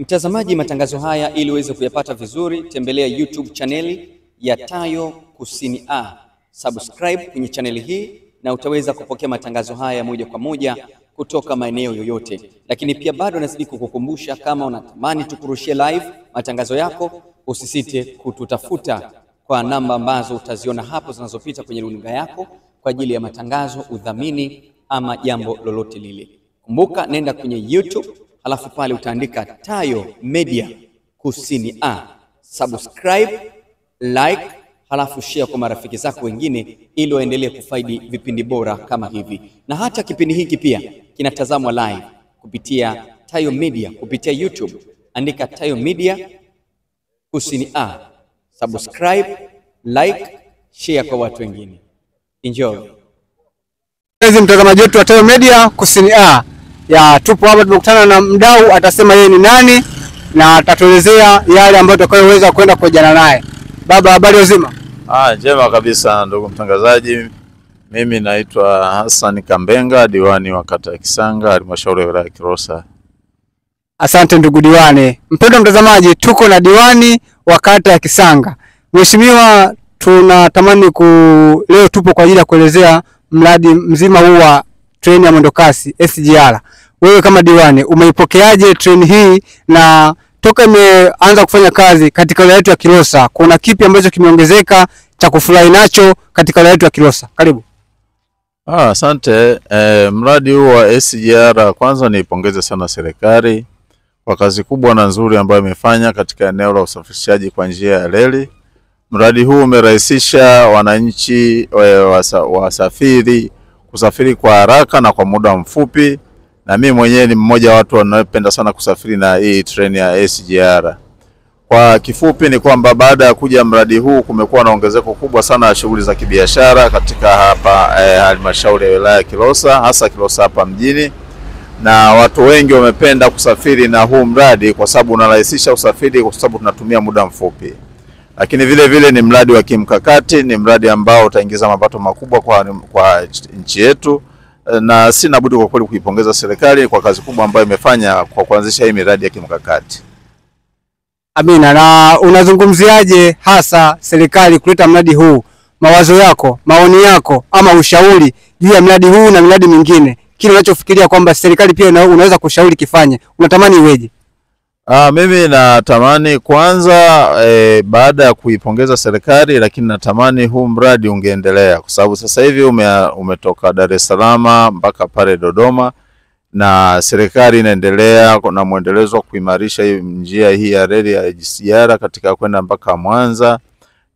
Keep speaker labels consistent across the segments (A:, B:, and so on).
A: Mtazamaji, matangazo haya ili uweze kuyapata vizuri, tembelea YouTube chaneli ya Tayo Kusini A. Subscribe kwenye chaneli hii na utaweza kupokea matangazo haya moja kwa moja kutoka maeneo yoyote. Lakini pia bado nazidi kukukumbusha, kama unatamani tukurushie live matangazo yako, usisite kututafuta kwa namba ambazo utaziona hapo zinazopita kwenye runinga yako kwa ajili ya matangazo, udhamini ama jambo lolote lile. Kumbuka, nenda kwenye YouTube, halafu pale utaandika Tayo Media Kusini A. Subscribe, like, halafu share kwa marafiki zako wengine ili waendelee kufaidi vipindi bora kama hivi. Na hata kipindi hiki pia kinatazamwa live kupitia Tayo Media kupitia YouTube. Andika Tayo Media Kusini A. Subscribe, like, share kwa watu wengine. Enjoy.
B: Mtazamaji wetu wa Tayo Media Kusini A. Tupo hapa, tumekutana na mdau, atasema yeye ni nani na atatuelezea yale ambayo tutakayoweza kwenda kujadiliana naye. Baba, habari uzima?
C: Njema kabisa ndugu mtangazaji. Mimi naitwa Hassan Kambenga, diwani wa kata ya Kisanga, halmashauri ya wilaya ya Kilosa.
B: Asante ndugu diwani. Mpendwa mtazamaji, tuko na diwani wa kata ya Kisanga. Mheshimiwa, tunatamani leo tupo kwa ajili ya kuelezea mradi mzima huu wa treni ya mwendokasi SGR. Wewe kama diwani umeipokeaje treni hii, na toka imeanza kufanya kazi katika wilaya yetu ya Kilosa kuna kipi ambacho kimeongezeka cha kufurahi nacho katika wilaya yetu ya Kilosa? Karibu.
C: Asante. Mradi huu wa SGR, kwanza niipongeze sana serikali kwa kazi kubwa na nzuri ambayo imefanya katika eneo la usafirishaji kwa njia ya reli. Mradi huu umerahisisha wananchi wasafiri kusafiri kwa haraka na kwa muda mfupi, na mimi mwenyewe ni mmoja wa watu wanaopenda sana kusafiri na hii treni ya SGR. Kwa kifupi ni kwamba baada ya kuja mradi huu kumekuwa na ongezeko kubwa sana la shughuli za kibiashara katika hapa halmashauri ya wilaya ya Kilosa, hasa Kilosa hapa mjini, na watu wengi wamependa kusafiri na huu mradi kwa sababu unarahisisha usafiri, kwa sababu tunatumia muda mfupi. Lakini vile vile ni mradi wa kimkakati, ni mradi ambao utaingiza mapato makubwa kwa nchi yetu, na sina budi kwa kweli kuipongeza serikali kwa kazi kubwa ambayo imefanya kwa kuanzisha hii miradi ya kimkakati.
B: Amina. Na unazungumziaje hasa serikali kuleta mradi huu? Mawazo yako, maoni yako ama ushauri juu ya mradi huu na miradi mingine, kile unachofikiria kwamba serikali pia unaweza kushauri kifanye, unatamani iweje?
C: Mimi natamani kwanza baada ya kuipongeza serikali, lakini natamani huu mradi ungeendelea, kwa sababu sasa hivi umetoka Dar es Salaam mpaka pale Dodoma, na serikali inaendelea na muendelezo wa kuimarisha njia hii ya reli ya SGR katika kwenda mpaka Mwanza.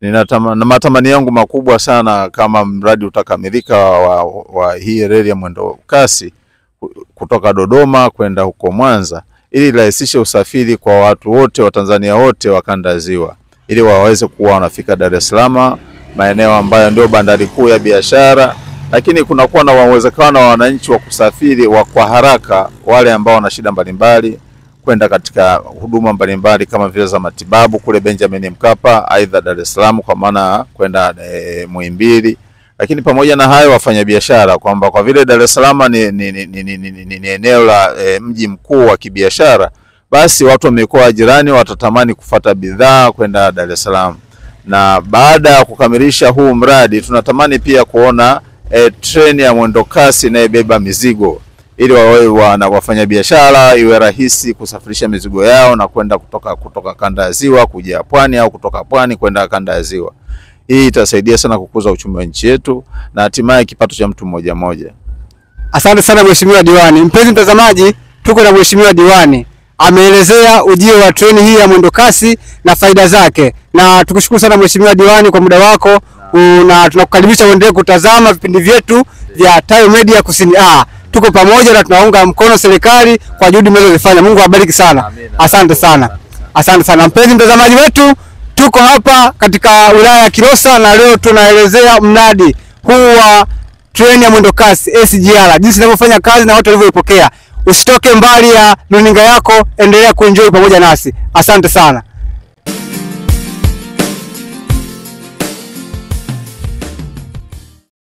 C: Na matamani yangu makubwa sana kama mradi utakamilika wa hii reli ya mwendo kasi kutoka Dodoma kwenda huko Mwanza, ili rahisishe usafiri kwa watu wote wa Tanzania wote wa kanda ziwa, ili waweze kuwa wanafika Dar es Salaam, maeneo ambayo ndio bandari kuu ya biashara. Lakini kunakuwa na uwezekano wa wananchi wa kusafiri kwa haraka, wale ambao wana shida mbalimbali, kwenda katika huduma mbalimbali kama vile za matibabu kule Benjamin Mkapa, aidha Dar es Salaam kwa maana kwenda Muhimbili. Lakini pamoja na hayo, wafanyabiashara kwamba kwa vile Dar es Salaam ni eneo la mji mkuu wa kibiashara, basi watu wa mikoa jirani watatamani kufuata bidhaa kwenda Dar es Salaam. Na baada ya kukamilisha huu mradi, tunatamani pia kuona treni ya mwendo kasi inayobeba mizigo, ili wafanya biashara iwe rahisi kusafirisha mizigo yao na kwenda kutoka kanda ya ziwa kuja pwani, au kutoka pwani kwenda kanda ya ziwa. Hii itasaidia sana kukuza uchumi wa nchi yetu na hatimaye kipato cha mtu mmoja mmoja.
B: Asante sana Mheshimiwa Diwani. Mpenzi mtazamaji, tuko na Mheshimiwa Diwani. Ameelezea ujio wa treni hii ya mwendo kasi na faida zake. Na tukushukuru sana Mheshimiwa Diwani kwa muda wako, na tunakukaribisha uendelee kutazama vipindi vyetu vya Tayo Media Kusini A. Tuko pamoja na tunaunga mkono serikali kwa juhudi mnazozifanya. Mungu awabariki sana. Asante sana. Asante sana mpenzi mtazamaji wetu. Tuko hapa katika wilaya ya Kilosa na leo tunaelezea mradi huu wa treni ya mwendo kasi SGR, jinsi inavyofanya kazi na watu walivyoipokea. Usitoke mbali ya runinga yako, endelea kuenjoy pamoja nasi. Asante sana.